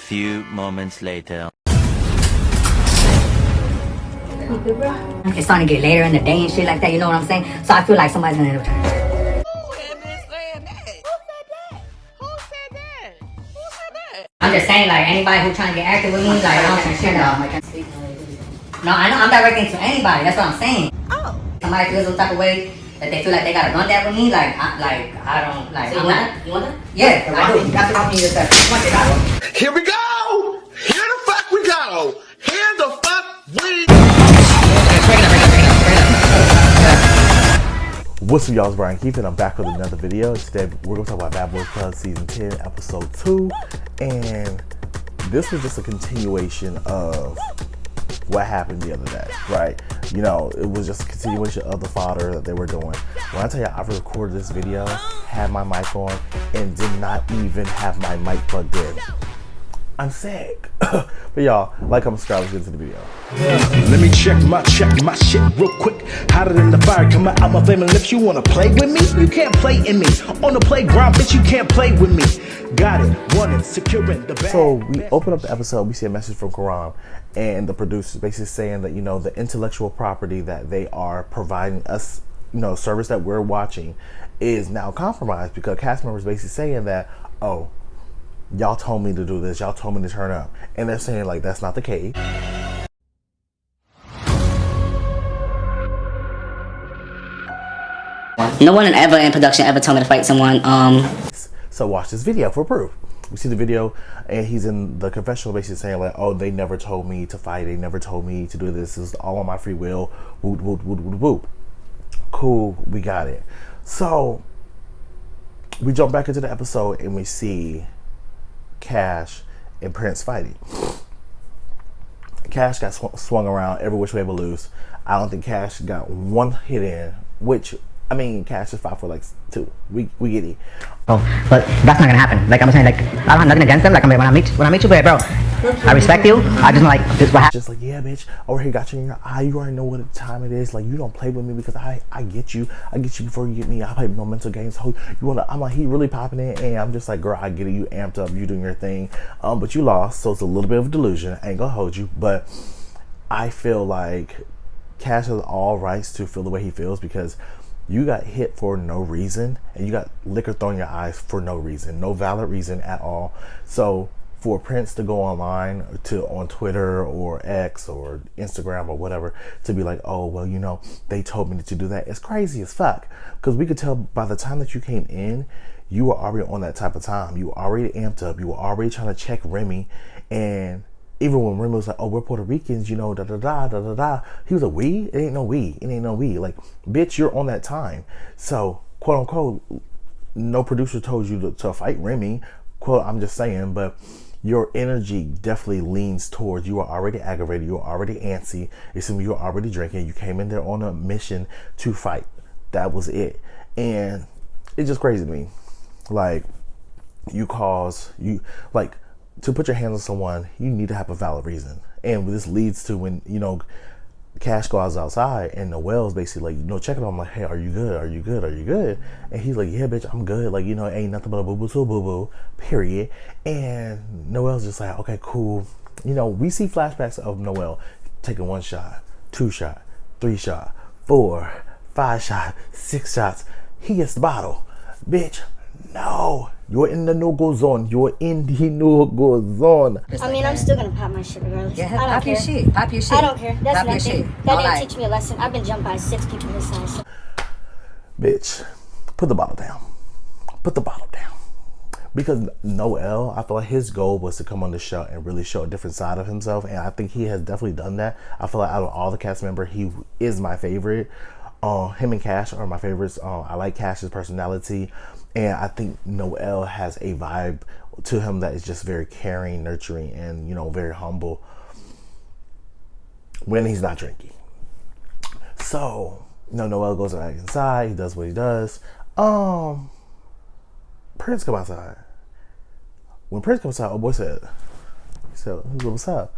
few moments later. It's starting to get later in the day and shit like that, you know what I'm saying? So I feel like somebody's gonna end up trying. I'm just saying, like, anybody who's trying to get active with me, like, I don't shit out. No, I know, I'm directing to anybody, that's what I'm saying. Oh. Somebody feels some type of way that they feel like they gotta run that with me, I don't, like, so I'm not. You want that? Yeah, I do. That's what I'm mean to say. Here we go! Here the fuck we go! Here the fuck we What's up, y'all? It's Brian Keith, and I'm back with another video. Today, we're going to talk about Bad Boys Club Season 10, Episode 2. And this was just a continuation of what happened the other day, right? You know, it was just a continuation of the fodder that they were doing. When I tell you I recorded this video, had my mic on, and did not even have my mic plugged in. I'm sick. But y'all, like, comment, subscribe, let's get into the video. Let me check my shit real quick. Hotter than the fire coming out my flaming lips. You wanna play with me? You can't play in me. On the playground, bitch, you can't play with me. Got it, wanted, securing the bag. So we open up the episode, we see a message from Karam and the producers basically saying that, you know, the intellectual property that they are providing us, you know, service that we're watching is now compromised because cast members basically saying that, oh, y'all told me to do this, y'all told me to turn up. And they're saying, like, that's not the case. No one ever in production ever told me to fight someone. So watch this video for proof. We see the video, and he's in the confessional basically saying, like, oh, they never told me to fight, they never told me to do this, this is all on my free will, whoop, whoop, whoop, whoop, whoop. Cool, we got it. So we jump back into the episode, and we see Cash and Prince fighting. Cash got swung around every which way but loose. I don't think Cash got one hit in, which, I mean, Cash is 5'2". We get it. Oh, but that's not gonna happen. Like I'm saying, like I don't have nothing against them. Like I mean, when I meet you, but bro, I respect you. I just like this. What happened? Just like, yeah, bitch, over here got you in your eye. You already know what time it is. Like, you don't play with me because I get you. I get you before you get me. I play no mental games. So you wanna? I'm like, he really popping it, and I'm just like, girl, I get it. You amped up. You doing your thing. But you lost, so it's a little bit of a delusion. I ain't gonna hold you, but I feel like Cash has all rights to feel the way he feels because you got hit for no reason, and you got liquor thrown in your eyes for no reason, no valid reason at all. So for Prince to go online on Twitter or X or Instagram or whatever to be like, oh, well, you know, they told me to do that, it's crazy as fuck. Because we could tell by the time that you came in, you were already on that type of time. You were already amped up. You were already trying to check Remy. And even when Remy was like, oh, we're Puerto Ricans, you know, da da da da da da, he was like, we? It ain't no we. It ain't no we. Like, bitch, you're on that time. So, quote unquote, no producer told you to fight Remy. Quote, I'm just saying, but your energy definitely leans towards, you were already aggravated, you were already antsy, you were already drinking, you came in there on a mission to fight. That was it. And it's just crazy to me. Like, to put your hands on someone, you need to have a valid reason. And this leads to when, you know, Cash goes outside and Noel's basically like, you know, checking on him like, hey, are you good? Are you good? Are you good? And he's like, yeah, bitch, I'm good. Like, you know, ain't nothing but a boo-boo to a boo-boo, period. And Noel's just like, okay, cool. You know, we see flashbacks of Noel taking 1 shot, 2 shot, 3 shot, 4, 5 shot, 6 shots. He gets the bottle. Bitch, no. You're in the no-go zone. You're in the no-go zone. I mean, I'm still gonna pop my shit regardless. Yeah, I don't pop care. your shit. Pop your shit. I don't care. That's pop nothing. That didn't teach me a lesson. I've been jumped by 6 people this size. So. Bitch, put the bottle down. Put the bottle down. Because Noel, I feel like his goal was to come on the show and really show a different side of himself. And I think he has definitely done that. I feel like out of all the cast members, he is my favorite. Him and Cash are my favorites. I like Cash's personality. And I think Noel has a vibe to him that is just very caring, nurturing, and, you know, very humble when he's not drinking. So, you know, Noel goes back inside. He does what he does. Prince come outside. When Prince comes out, oh boy said, what's up?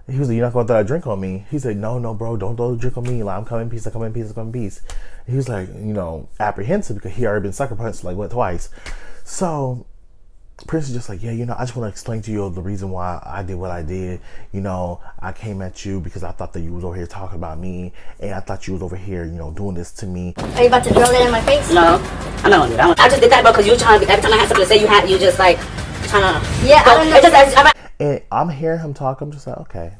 He was like, you're not gonna throw a drink on me. He said, no, bro, don't throw a drink on me. Like, I'm coming in peace, I'm coming in peace, I'm coming in peace. He was like, you know, apprehensive because he already been sucker punched like, what, twice. So Prince is just like, yeah, you know, I just want to explain to you the reason why I did what I did. You know, I came at you because I thought that you was over here talking about me, and I thought you was over here, you know, doing this to me. Are you about to drill that in my face? No, I'm not gonna do that. I just did that, bro, because you were trying to, every time I had something to say, you just like, trying to. Yeah, I don't know. And I'm hearing him talk, I'm just like, okay.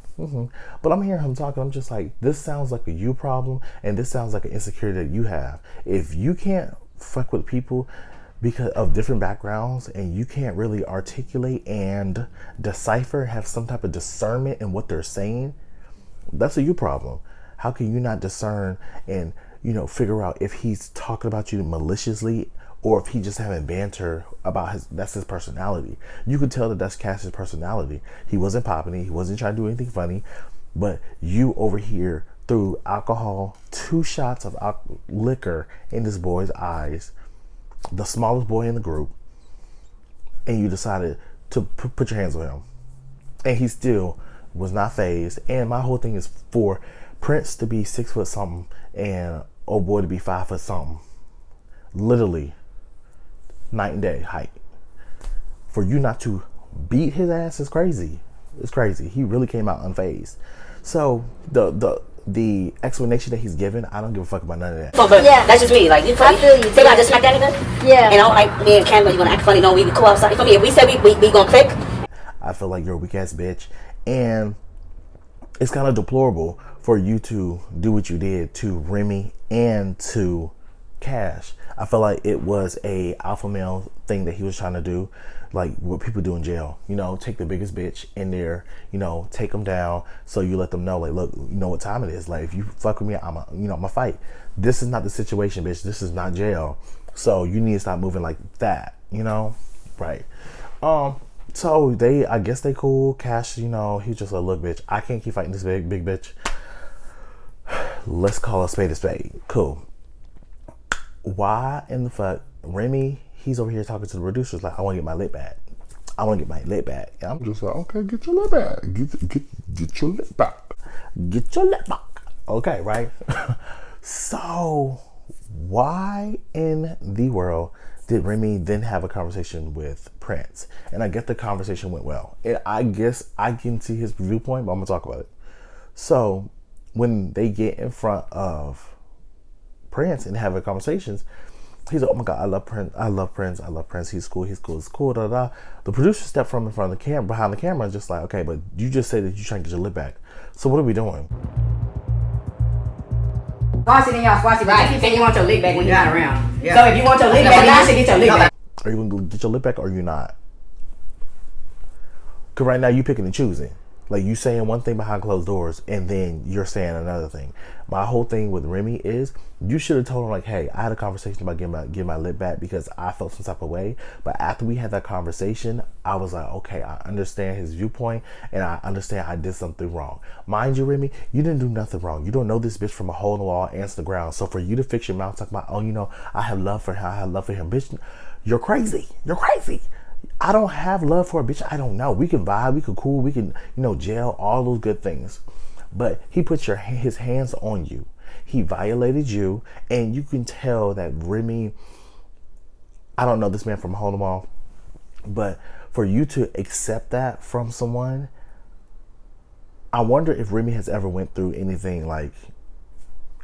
But I'm hearing him talking, I'm just like, this sounds like a you problem, and this sounds like an insecurity that you have. If you can't fuck with people because of different backgrounds, and you can't really articulate and decipher, have some type of discernment in what they're saying, that's a you problem. How can you not discern and, you know, figure out if he's talking about you maliciously or if he just having banter about that's his personality? You could tell that that's Cash's personality. He wasn't popping it, he wasn't trying to do anything funny, but you over here threw alcohol, 2 shots of liquor in this boy's eyes, the smallest boy in the group, and you decided to put your hands on him, and he still was not fazed. And my whole thing is for Prince to be 6 foot something and old boy to be 5 foot something, literally night and day height. For you not to beat his ass is crazy. It's crazy. He really came out unfazed. So the explanation that he's given, I don't give a fuck about none of that. But yeah, that's just me. Like, you I feel you. say I just smack that nigga? Yeah. You know, like me and Cameron, you gonna act funny? No, we cool outside. For me, if we say we gonna click. I feel like you're a weak ass bitch, and it's kind of deplorable for you to do what you did to Remy and to Cash. I feel like it was a alpha male thing that he was trying to do, like what people do in jail. You know, take the biggest bitch in there, you know, take them down, so you let them know, like, look, you know what time it is. Like, if you fuck with me, I'm fight. This is not the situation, bitch. This is not jail. So you need to stop moving like that, you know? Right. So I guess they cool. Cash, you know, he's just like, look, bitch, I can't keep fighting this big bitch. Let's call a spade a spade. Cool. Why in the fuck, Remy, he's over here talking to the producers like, I want to get my lip back. I want to get my lip back. And I'm just like, okay, get your lip back. Get your lip back. Get your lip back. Okay, right? So why in the world did Remy then have a conversation with Prince? And I get the conversation went well. And I guess I can see his viewpoint, but I'm gonna talk about it. So when they get in front of Prince and having conversations, he's like, oh my God, I love Prince, I love Prince, he's cool, da da. The producer stepped from in front of the camera, behind the camera, and just like, okay, but you just said that you're trying to get your lip back. So what are we doing? Squash it in y'all, squash it. Right. You say you want your lip back when you're not around. Yeah. So if you want your lip back, you should get your lip back. Are you gonna get your lip back or are you not? Because right now you picking and choosing. Like, you saying one thing behind closed doors and then you're saying another thing. My whole thing with Remy is, you should have told him like, hey, I had a conversation about getting my lip back because I felt some type of way. But after we had that conversation, I was like, okay, I understand his viewpoint and I understand I did something wrong. Mind you, Remy, you didn't do nothing wrong. You don't know this bitch from a hole in the wall, ants to the ground. So for you to fix your mouth talking about, oh, you know, I have love for him, bitch, you're crazy. You're crazy. I don't have love for a bitch I don't know. We can vibe, we can cool, we can, you know, jail, all those good things. But he put his hands on you. He violated you, and you can tell that Remy, I don't know this man from a hole in the wall, but for you to accept that from someone, I wonder if Remy has ever went through anything like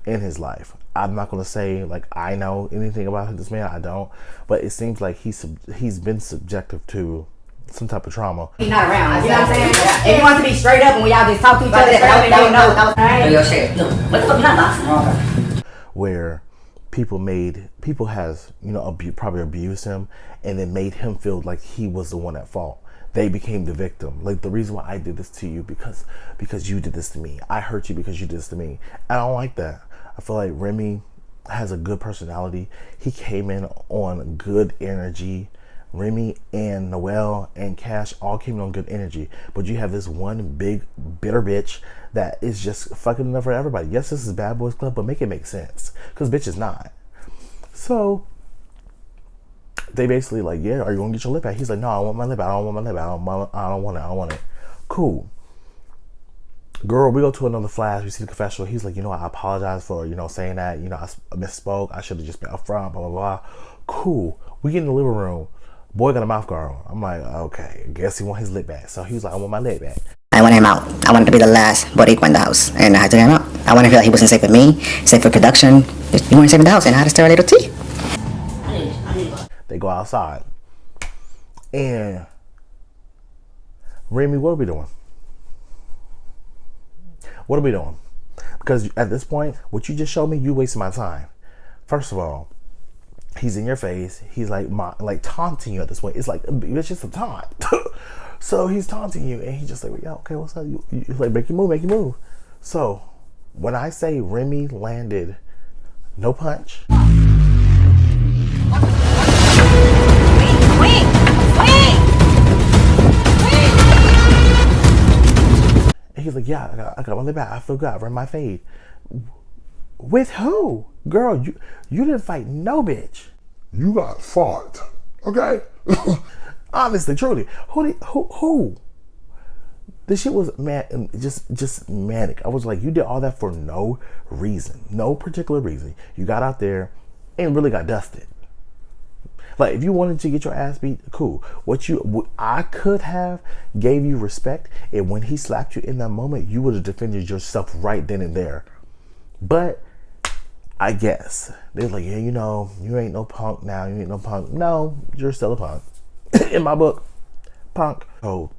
in his life. I'm not gonna say like I know anything about this man. I don't, but it seems like he's been subjective to some type of trauma. He's not around. You know what I'm saying? Yeah. If you want to be straight up and we all just talk to each other, they know. Alright. Your shit. Look, what the fuck? You're not boxing. Where people has, you know, probably abused him and then made him feel like he was the one at fault. They became the victim. Like, the reason why I did this to you because you did this to me. I hurt you because you did this to me. I don't like that. I feel like Remy has a good personality. He came in on good energy. Remy and Noel and Cash all came in on good energy. But you have this one big bitter bitch that is just fucking enough for everybody. Yes, this is Bad Boys Club, but make it make sense. Because bitch is not. So they basically like, yeah, are you gonna get your lip back? He's like, no, I want my lip back. I don't want my lip back. I don't want it. Cool. Girl, we go to another flash. We see the confessional. He's like, you know what? I apologize for, you know, saying that. You know, I misspoke. I should have just been upfront, blah, blah, blah. Cool. We get in the living room. Boy got a mouth guard on. I'm like, okay, I guess he want his lip back. So he was like, I want my leg back. I wanted him out. I wanted to be the last Boricua in the house, and I had to get him out. I wanted to feel like he wasn't safe with me, safe for production. You weren't safe in the house, and I had to stir a little tea. They go outside, and Remy, what are we doing? What are we doing? Because at this point, what you just showed me, you wasted my time. First of all, he's in your face. He's like taunting you at this point. It's it's just a taunt. So he's taunting you, and he's just like, yeah, okay, what's up? You like, make you move. So when I say Remy landed no punch. Wait! And he's like, yeah, I got my lip back. I feel good. I ran my fade. With who? Girl, you didn't fight no bitch. You got fought, okay? Honestly, truly, who? This shit was just manic. I was like, you did all that for no reason, no particular reason. You got out there and really got dusted. Like, if you wanted to get your ass beat, cool. I could have gave you respect, and when he slapped you in that moment, you would have defended yourself right then and there. But I guess they're like, yeah, you ain't no punk now. You ain't no punk. No, you're still a punk. In my book, punk. Oh,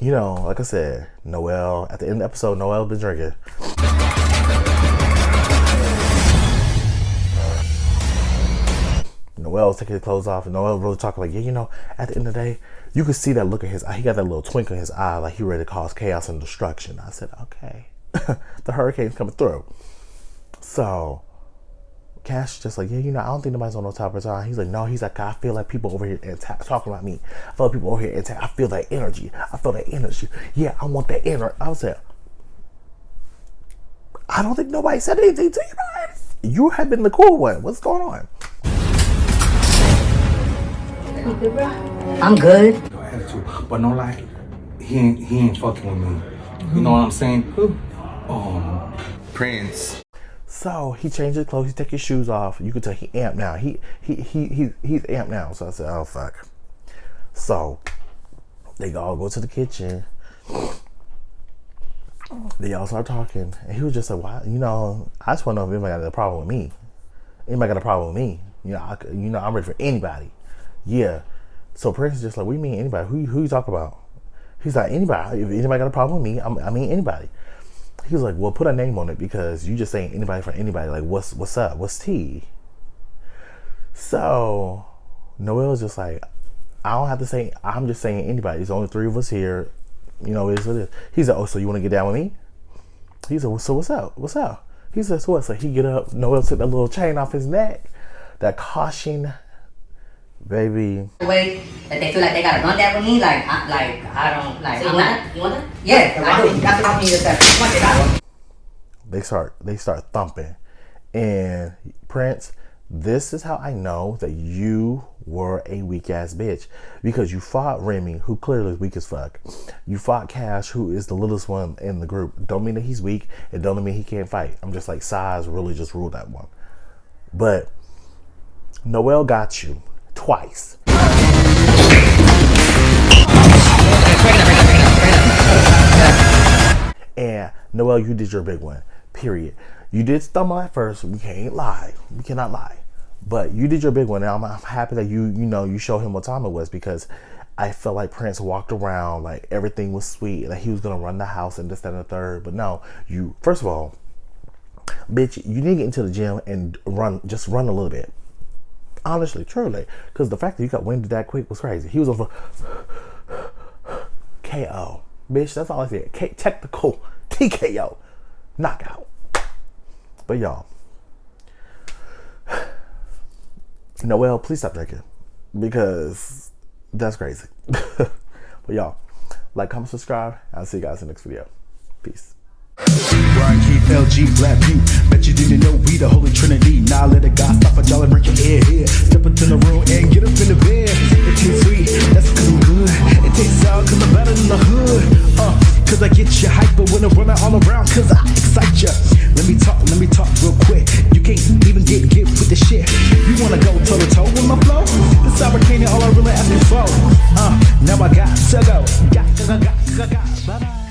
like I said, Noel, at the end of the episode, Noel been drinking. Noel's taking his clothes off, and Noel really talking like, yeah, at the end of the day, you could see that look in his eye. He got that little twinkle in his eye, like he ready to cause chaos and destruction. I said, okay, the hurricane's coming through. So Cash just like, yeah, I don't think nobody's on no top of his eye. He's like, no, he's like, I feel like people over here talking about me. I feel like people over here I feel that energy. Yeah, I want that energy. I was like, I don't think nobody said anything to you guys. You have been the cool one. What's going on? You good, bro? I'm good. No attitude, but no lie, he ain't fucking with me. You know what I'm saying? Who? Prince. So he changed his clothes. He took his shoes off. You could tell he amped now. He's amped now. So I said, oh fuck. So they all go to the kitchen. They all start talking, and he was just like, "Why? I just want to know if anybody got a problem with me. Anybody got a problem with me? I'm ready for anybody." Yeah. So Prince is just like, "We mean anybody? Who you talking about?" He's like, "Anybody. If anybody got a problem with me, I mean anybody." He was like, well, put a name on it because you just saying anybody for anybody. Like, what's up? What's tea? So Noel's just like, I don't have to say, I'm just saying anybody. There's only 3 of us here. It is what it is. He's like, oh, so you want to get down with me? He said, well, so what's up? What's up? He says, what? So he get up. Noel took that little chain off his neck. That caution, baby. The way that they feel like they gotta run that with me, I don't like. So I'm not. You want that? Yeah, I do. That's what I'm saying. They start thumping, and Prince, this is how I know that you were a weak ass bitch, because you fought Remy, who clearly is weak as fuck. You fought Cash, who is the littlest one in the group. Don't mean that he's weak. It don't mean he can't fight. I'm just like, size really just ruled that one. But Noel got you twice. And Noel, you did your big one. Period. You did stumble at first. We can't lie. We cannot lie. But you did your big one. And I'm happy that you showed him what time it was, because I felt like Prince walked around like everything was sweet, like he was gonna run the house and this, that, and the third. But no, you, first of all, bitch, you need to get into the gym and just run a little bit. Honestly, truly, because the fact that you got winded that quick was crazy. He was over KO, bitch. That's all I said. Technical TKO, knockout. But y'all, Noel, please stop drinking, because that's crazy. But y'all, like, comment, subscribe. I'll see you guys in the next video. Peace. Brian Keith, LG, Black Butte. Bet you didn't know we the Holy Trinity. Now let a God stop a y'all and break your head here. Step into the room and get up in the bed. It tastes sweet, that's cause I'm good. It tastes sour cause I'm better than the hood. Cause I get you hyper when I'm running all around, cause I excite ya. Let me talk real quick. You can't even get with the shit. You wanna go toe to toe with my flow? 'cause I got. Bye bye.